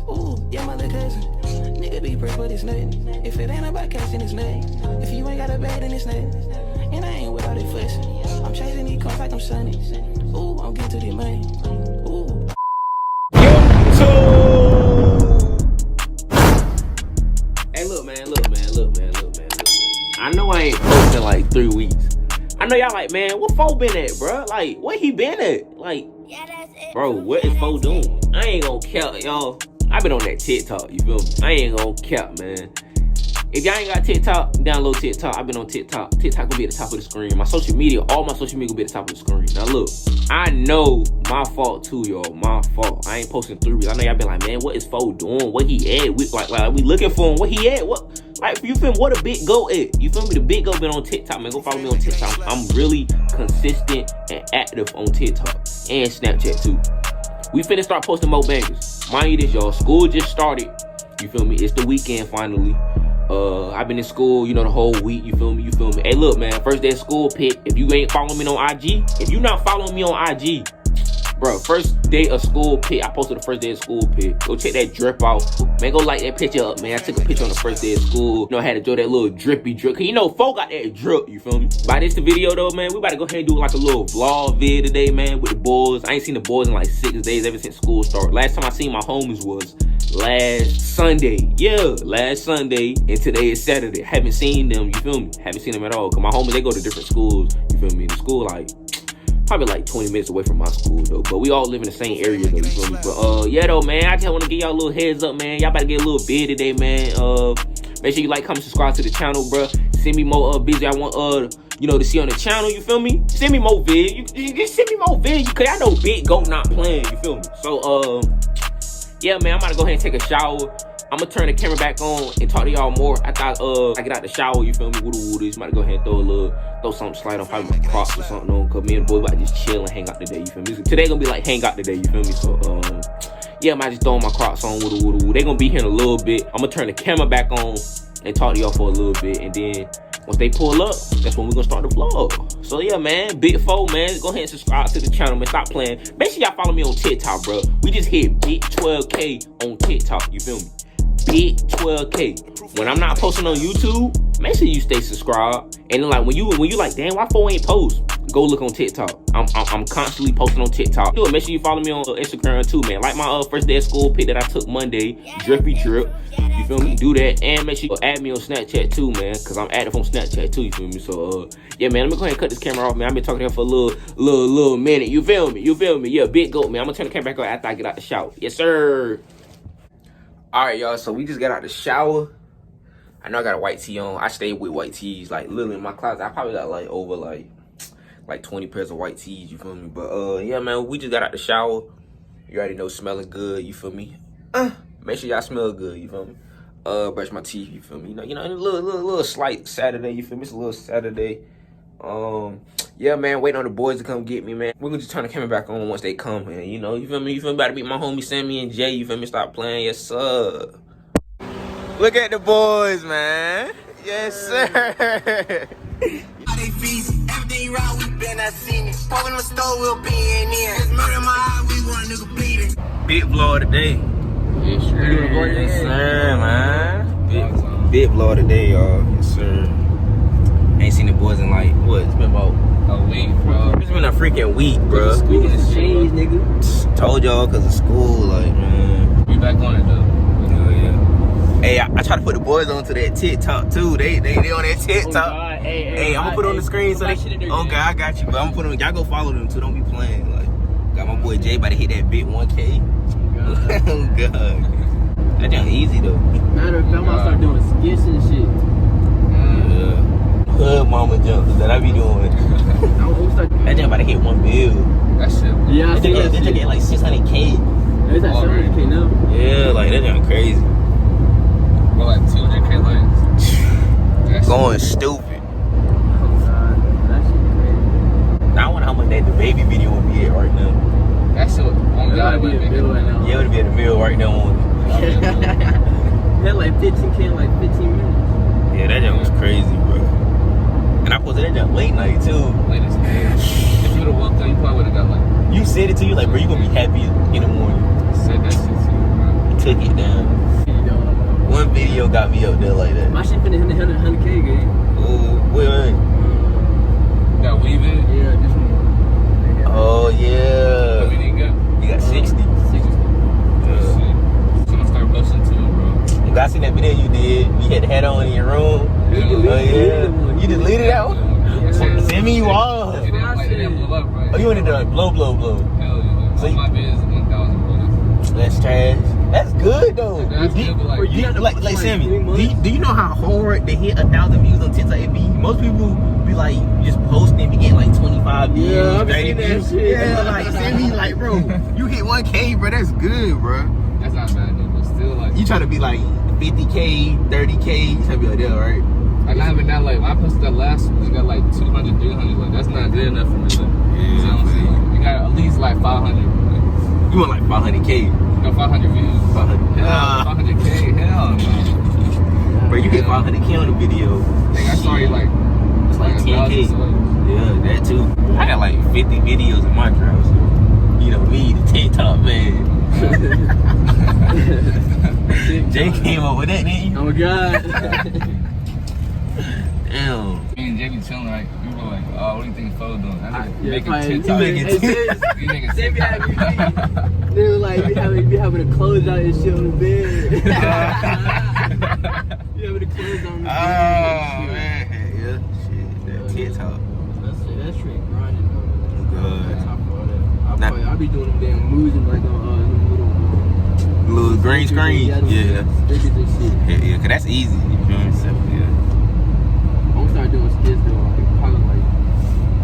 Ooh, yeah, my little cousin. Nigga be prick, but it's nothing. If it ain't about cash, then it's nothing. If you ain't got a bag, then it's nothing. And I ain't with all that fussing. I'm chasing these cars like I'm Sonny. Ooh, I'm getting to the money. Ooh. Hey, look, man. I know I ain't posted in like 3 weeks. I know y'all like, man, what Fo been at, bro? Like, where he been at? Like, bro, what is Fo doing? I ain't gonna cap, y'all. I been on that TikTok, you feel me? I ain't gonna cap, man. If y'all ain't got TikTok, download TikTok. I've been on TikTok. TikTok gonna be at the top of the screen. My social media, all my social media gonna be at the top of the screen. Now look, I know my fault too, y'all. My fault. I ain't posting 3 weeks. I know y'all been like, man, what is Fo doing? What he at? We looking for him. What he at? What? Like, you feel me? What a big goat at? You feel me? The big goat been on TikTok, man. Go follow me on TikTok. I'm really consistent and active on TikTok and Snapchat too. We finna start posting more bangers. Mind you this, y'all. School just started. You feel me? It's the weekend finally. I've been in school, you know, the whole week. You feel me? Hey, look, man. First day of school pick. If you ain't following me on IG, if you not following me on IG, bro, first day of school pick. I posted the first day of school pick. Go check that drip out. Man, go light that picture up, man. I took a picture on the first day of school. You know, I had to do that little drippy drip. Cause you know, folk got that drip, you feel me? By this the video though, man, we about to go ahead and do like a little vlog vid today, man, with the boys. I ain't seen the boys in like 6 days ever since school started. Last time I seen my homies was last Sunday. Yeah, last Sunday. And today is Saturday. Haven't seen them, you feel me? Haven't seen them at all. Cause my homies, they go to different schools, you feel me? The school like probably like 20 minutes away from my school though, but we all live in the same area though, you feel me? But yeah though, man, I just want to give y'all a little heads up, man. Y'all about to get a little vid today, man. Make sure you like, comment, subscribe to the channel, bro. Send me more videos I want you know, to see on the channel, you feel me? Send me more vid. You just send me more vid, cause I know Big Goat not playing, you feel me? So yeah, man, I'm about to go ahead and take a shower. I'm gonna turn the camera back on and talk to y'all more after I get out the shower, you feel me? Woo-doo. Just about to go ahead and throw something slide on, probably my Crocs or something on, cause me and the boy about to just chill and hang out today, you feel me? Today gonna be like hang out today, you feel me? So yeah, I might just throw my Crocs on, woo-doo. They gonna be here in a little bit. I'm gonna turn the camera back on and talk to y'all for a little bit, and then once they pull up, that's when we're gonna start the vlog. So yeah, man, Big Fo, man, go ahead and subscribe to the channel, man. Stop playing. Make sure y'all follow me on TikTok, bro. We just hit big 12K on TikTok, you feel me? Big 12K. When I'm not posting on YouTube, make sure you stay subscribed. And then like when you like, damn, why Fo ain't post? Go look on TikTok. I'm constantly posting on TikTok. Do it. Make sure you follow me on Instagram too, man. Like my first day of school pic that I took Monday, drippy drip. You feel me? Do that, and make sure you add me on Snapchat too, man, cause I'm active on Snapchat too. You feel me? So yeah, man. Let me go ahead and cut this camera off, man. I've been talking to him for a little minute. You feel me? Yeah, Big Goat, man. I'm gonna turn the camera back on after I get out the shower. Yes, sir. All right, y'all. So we just got out the shower. I know I got a white tee on. I stay with white tees, like literally in my closet. I probably got like over like 20 pairs of white tees. You feel me? But yeah, man. We just got out the shower. You already know, smelling good. You feel me? Make sure y'all smell good. You feel me? Brush my teeth. You feel me? You know, a little slight Saturday. You feel me? It's a little Saturday. Yeah, man, waiting on the boys to come get me, man. We're gonna just turn the camera back on once they come, man. You know, you feel me? About to meet my homie Sammy and Jay. You feel me? Stop playing, yes sir. Look at the boys, man. Yes sir. Everything right, we been I seen it. Walk in the store, we'll be in here. It's murder my eye, we want a nigga bleeding. Big vlog today. Yes sir. Yes sir, man. Big vlog today, y'all. Yes sir. Ain't seen the boys in like, what? It's been about a week, bro. It's been a freaking week, bro. School has changed, nigga. Told y'all, cause of school, like, man. We back on it, though. Oh, yeah. Hey, I try to put the boys onto that TikTok, too. They on that TikTok. Oh, hey, I'm gonna put it on the screen so they... Okay, I got you, but I'm gonna put them... Y'all go follow them, too. Don't be playing. Like, got my boy Jay about to hit that bit 1K. Oh, God. That ain't easy, though. Matter of fact, I'm gonna start doing skits and shit. Hood mama jumps that I be doing. That jump about to hit 1 mil. That shit. Yeah, they just get like 600K. It's at 700K now. Yeah, like that jump crazy. Well, like 200K likes. Going stupid. Oh god, that shit crazy. Now I wonder how much that the baby video would be at right now. That shit on God would be a bill right now. Yeah, it would be at a mill right now. Yeah, like 15K in like 15 minutes. Yeah, that jump was crazy, bro. And I posted that jump late night too. Late as hell. If you would've woke up, you probably would've got like... You said it to you like, bro, you gonna be happy in the morning. I said that shit to you, bro. took it down. One video got me up there like that. My shit finna hit 100K game. Ooh, wait. Got weave it? Yeah, this one. Oh yeah. How many you got? You got 60. 60. Someone start busting too, bro. You got seen that video you did? You had the hat on in your room. You Oh yeah. You deleted that one? Send me Yall. It didn't like, it didn't blow up, right? Oh, you wanted to like blow. Hell yeah. So All my vids is 1,000 bullets. That's trash. That's good though. That's good, but like, Like Sammy, do you know how hard to hit 1,000 views on TikTok it be? Most people be like just posting, be getting like 25 views, Yeah, I've 30 seen that views. shit. Yeah, like Sammy, like bro, you hit 1K, bro. That's good, bro. that's not bad, though, but still, like, You try to be like 50K, 30K, you try to be like that, right? like, not even that, like, when I posted that last one, you got like 200, 300, like, that's not good enough for me, like, you know what I'm saying? You got at least like 500, like, You want like 500K. no, 500 views. 500. Hell, 500K, hell no. Bro, you hit 500K on the video. Like, I saw you like, It's like 10K. 1,000 subs. Yeah, that too. I got like 50 videos in my drive, so you know me, the TikTok man. Jay came up with that, didn't you? Oh my god. Damn. Me and Jay be chilling, like, we were like, oh, what do you think Fo doing? That nigga Yeah, making probably- TikTok. You making You making They be TikTok. having they were like, be having to close out and shit on the bed. You having to close on the bed. Oh man, yeah, shit, that TikTok. That's straight grinding though. Good. I be doing them damn moves and like them Little green screen. them Yeah. stickers and shit. Yeah, cause that's easy. You feel me? So, yeah. I'm gonna start doing skits though, like probably like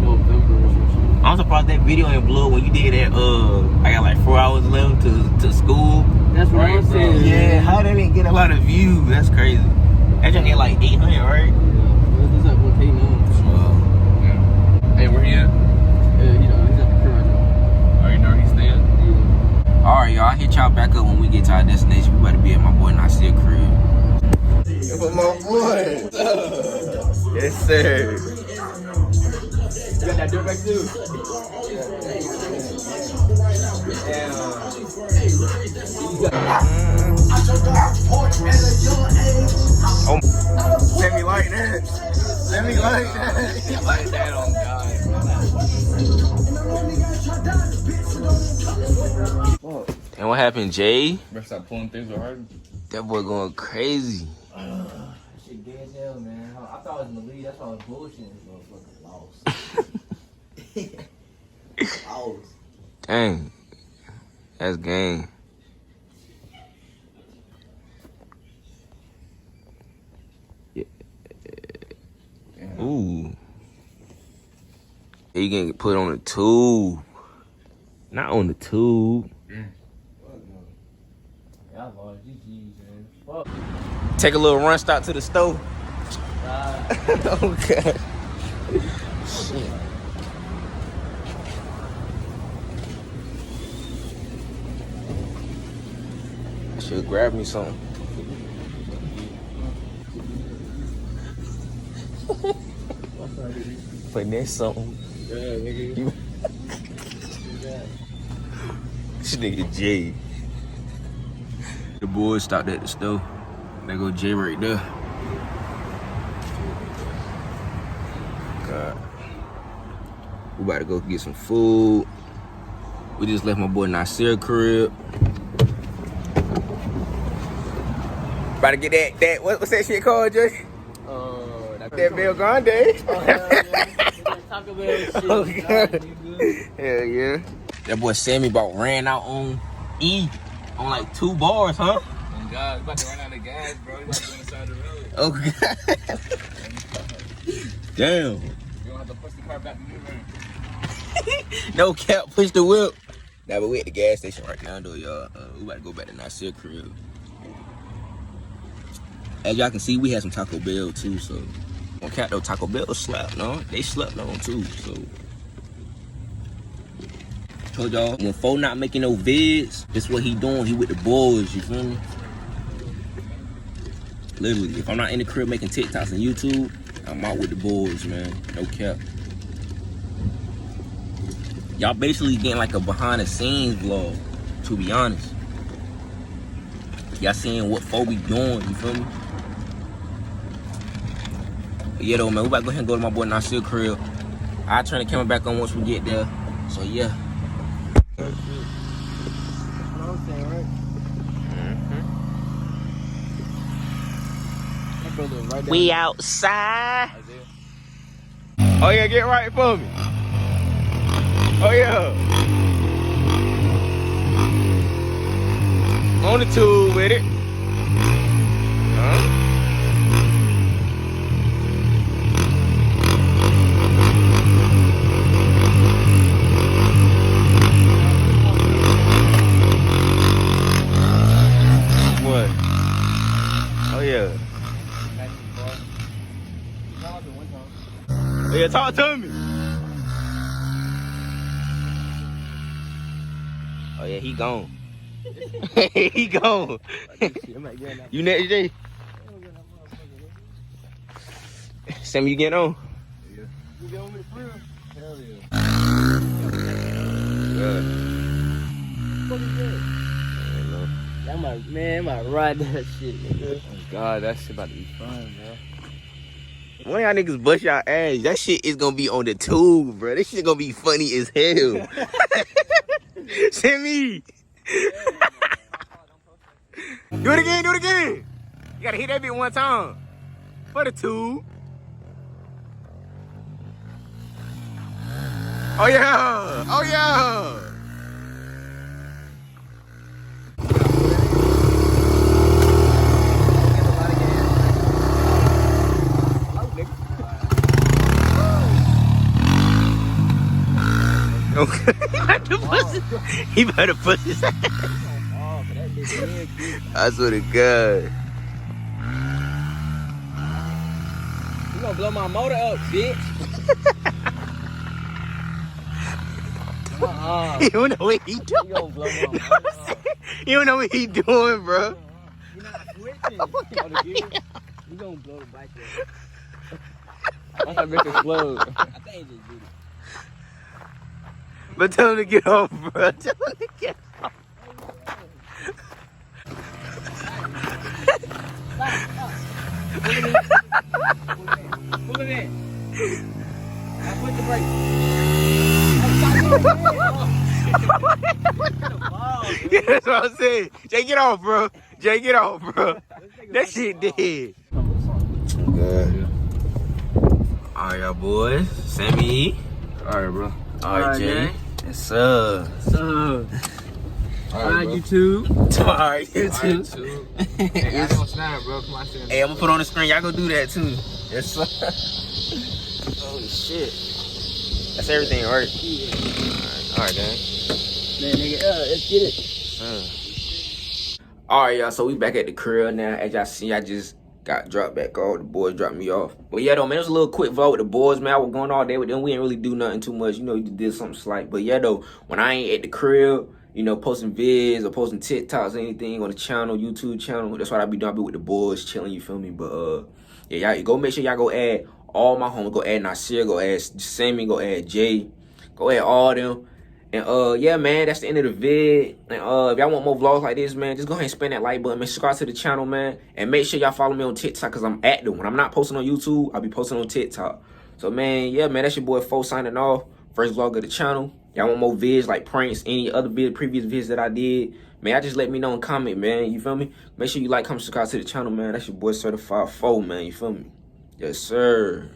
November or some shit. I'm surprised that video ain't blew when you did that. I got like 4 hours left to school. That's what Right, I'm bro. saying. Yeah, how they didn't get a lot of views? That's crazy. That just hit like 800, right? Yeah, it's like 1K now. Yeah. Hey, where he at? Yeah, he's at the crib right now. Oh, you know where he staying? Yeah. All right, y'all. I'll hit y'all back up when we get to our destination. We about to be at my boy Nasir crib. For my boy. Yes, sir. You got that dirt back too? Oh, send me like that. Send me like that. Like that on God. And what happened, Jay? Bro, stop pulling things so hard. That boy going crazy. Shit gay as hell, man. I thought I was in the lead. That's why I was bullshitting. This motherfucker lost. Dang. That's game. Yeah. Ooh. You can get put on the tube. Not on the tube. Yeah, I lost. GG's, man. Fuck. Take a little run stop to the stove. Oh god. Shit. I should grab me something. Finesse something. Yeah, nigga. You- This nigga Jay. The boys stopped at the store. There go Jay right there. God. We about to go get some food. We just left my boy Nasir crib. About to get that what's that shit called, Jay? That Bell Grande. Taco Bell shit. Oh, God. Hell yeah. That boy Sammy about ran out on E on like 2 bars, huh? Oh God, you about to run out of gas, bro. You about to go on the side of the road. Oh, God. Damn. You don't have to push the car back to me, right? No cap, push the whip. Nah, but we at the gas station right now, though, y'all. We about to go back to Nasir crib. As y'all can see, we had some Taco Bell, too, so. On cap, though, Taco Bell slept, no? They slept on, too, so. Told y'all, when Fo not making no vids, this what he doing. He with the boys, you feel me? Literally, if I'm not in the crib making TikToks and YouTube, I'm out with the boys, man. No cap. Y'all basically getting like a behind the scenes vlog, to be honest. Y'all seeing what Fo be doing, you feel me? But yeah though, man, we about to go ahead and go to my boy Nasir crib. I'll turn the camera back on once we get there. So yeah. We outside. Oh yeah, get right for me. Oh yeah. On the tube with it. What? Oh yeah. Oh yeah, talk to me. Oh yeah, he gone. He gone. You next, Jay? Sam, you get on? Yeah. You get on me for real? Hell yeah. What is that? That might ride that shit, nigga. Oh God, that shit about to be fun, bro. One of y'all niggas bust y'all ass. That shit is gonna be on the tube, bro. This shit gonna be funny as hell. Send me. Do it again, do it again. You gotta hit that bit one time. For the tube. Oh yeah, oh yeah. Okay. He better push his ass. I swear to God. You gonna blow my motor up, bitch. You don't know what he doing. You gonna blow my motor up. You don't know what he doing, bro. You're not switching. You gonna blow the bike up. Once that bitch explode. I think he just did it. But tell him to get off, bro. Tell him to get off. Pull it in. I put the brake. Yeah, that's what I'm saying. Jay, get off, bro. Jay, get off, bro. That shit dead. Good. All right, y'all boys. Sammy. All right, bro. All right, Jay. Yes, sir. All right, YouTube. All right, YouTube. Hey, I don't snap, bro. Come on, Hey, I'm gonna put on the screen. Y'all go do that too. Yes, sir. Holy shit. That's everything, right? Yeah. All right, gang. Man, nigga, let's get it. All right, y'all. So we back at the crib now. As y'all see, I just got dropped back off. The boys dropped me off. But yeah, though, man, it was a little quick vlog with the boys, man. I was going all day with them. We didn't really do nothing too much. You know, we just did something slight. But yeah, though, when I ain't at the crib, you know, posting vids or posting TikToks or anything on the channel, YouTube channel, that's what I be doing. I be with the boys, chilling, you feel me? But yeah, y'all go make sure y'all go add all my homies. Go add Nasir, go add Sammy, go add Jay, go add all them. And yeah, man, that's the end of the vid. And if y'all want more vlogs like this, man, just go ahead and spin that like button, man. Subscribe to the channel, man. And make sure y'all follow me on TikTok, because I'm active. When I'm not posting on YouTube, I'll be posting on TikTok. So man, yeah, man, that's your boy Fo signing off. First vlog of the channel. Y'all want more vids like pranks, any other previous vids that I did, man, y'all just let me know and comment, man. You feel me? Make sure you like, comment, subscribe to the channel, man. That's your boy Certified Fo, man. You feel me? Yes, sir.